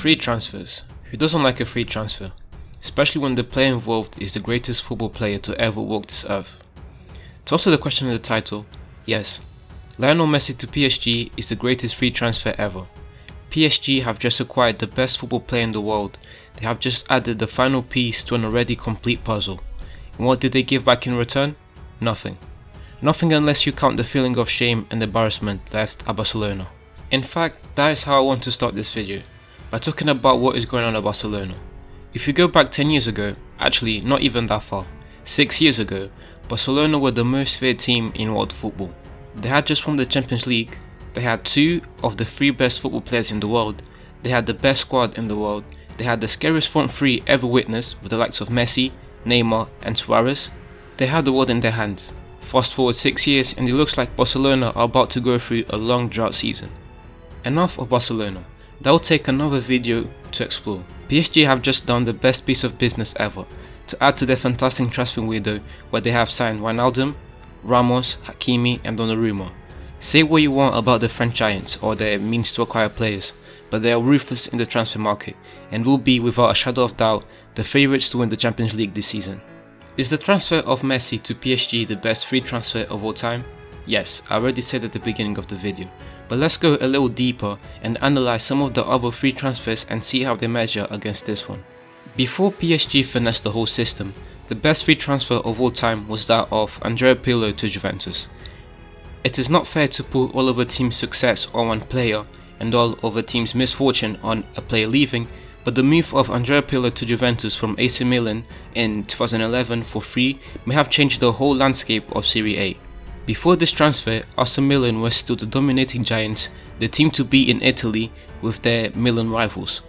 Free transfers. Who doesn't like a free transfer? Especially when the player involved is the greatest football player to ever walk this earth. To answer the question in the title, yes, Lionel Messi to PSG is the greatest free transfer ever. PSG have just acquired the best football player in the world. They have just added the final piece to an already complete puzzle. And what did they give back in return? Nothing. Nothing unless you count the feeling of shame and embarrassment left at Barcelona. In fact, that is how I want to start this video, by talking about what is going on at Barcelona. If you go back 10 years ago, actually not even that far, 6 years ago, Barcelona were the most feared team in world football. They had just won the Champions League, they had 2 of the 3 best football players in the world, they had the best squad in the world, they had the scariest front 3 ever witnessed with the likes of Messi, Neymar and Suarez. They had the world in their hands. Fast forward 6 years and it looks like Barcelona are about to go through a long drought season. Enough of Barcelona, that will take another video to explore. PSG have just done the best piece of business ever, to add to their fantastic transfer window where they have signed Wijnaldum, Ramos, Hakimi and Donnarumma. Say what you want about the French giants or their means to acquire players, but they are ruthless in the transfer market and will be without a shadow of doubt the favourites to win the Champions League this season. Is the transfer of Messi to PSG the best free transfer of all time? Yes, I already said at the beginning of the video, but let's go a little deeper and analyse some of the other free transfers and see how they measure against this one. Before PSG finessed the whole system, the best free transfer of all time was that of Andrea Pirlo to Juventus. It is not fair to put all of a team's success on one player and all of a team's misfortune on a player leaving, but the move of Andrea Pirlo to Juventus from AC Milan in 2011 for free may have changed the whole landscape of Serie A. Before this transfer, AC Milan was still the dominating giants, the team to beat in Italy with their Milan rivals.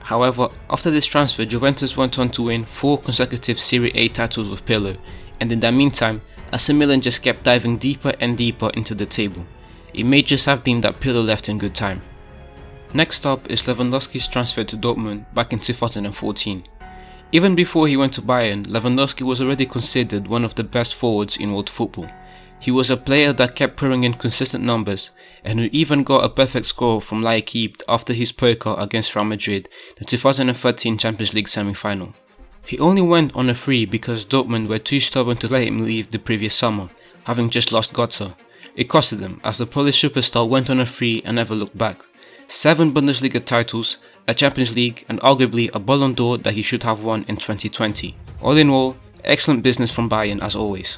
However, after this transfer, Juventus went on to win 4 consecutive Serie A titles with Pirlo, and in that meantime, AC Milan just kept diving deeper and deeper into the table. It may just have been that Pirlo left in good time. Next up is Lewandowski's transfer to Dortmund back in 2014. Even before he went to Bayern, Lewandowski was already considered one of the best forwards in world football. He was a player that kept pouring in consistent numbers and who even got a perfect score from L'Équipe after his poker against Real Madrid, the 2013 Champions League semi-final. He only went on a free because Dortmund were too stubborn to let him leave the previous summer, having just lost Götze. It costed them as the Polish superstar went on a free and never looked back. 7 Bundesliga titles, a Champions League and arguably a Ballon d'Or that he should have won in 2020. All in all, excellent business from Bayern as always.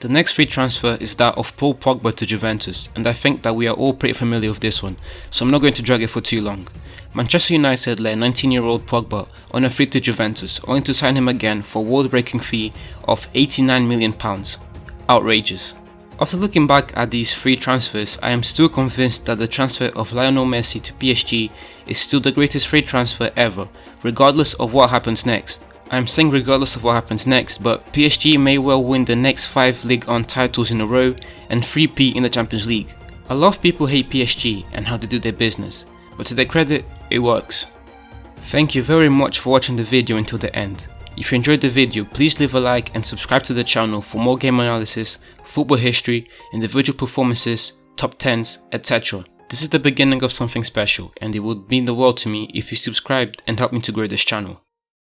The next free transfer is that of Paul Pogba to Juventus, and I think that we are all pretty familiar with this one, so I'm not going to drag it for too long. Manchester United let 19-year-old Pogba on a free to Juventus, only to sign him again for a world-breaking fee of £89 million. Outrageous. After looking back at these 3 transfers, I am still convinced that the transfer of Lionel Messi to PSG is still the greatest free transfer ever, regardless of what happens next. I am saying regardless of what happens next, but PSG may well win the next 5 Ligue 1 titles in a row and 3-peat in the Champions League. A lot of people hate PSG and how they do their business, but to their credit, it works. Thank you very much for watching the video until the end. If you enjoyed the video, please leave a like and subscribe to the channel for more game analysis, football history, individual performances, top 10s, etc. This is the beginning of something special and it would mean the world to me if you subscribed and helped me to grow this channel.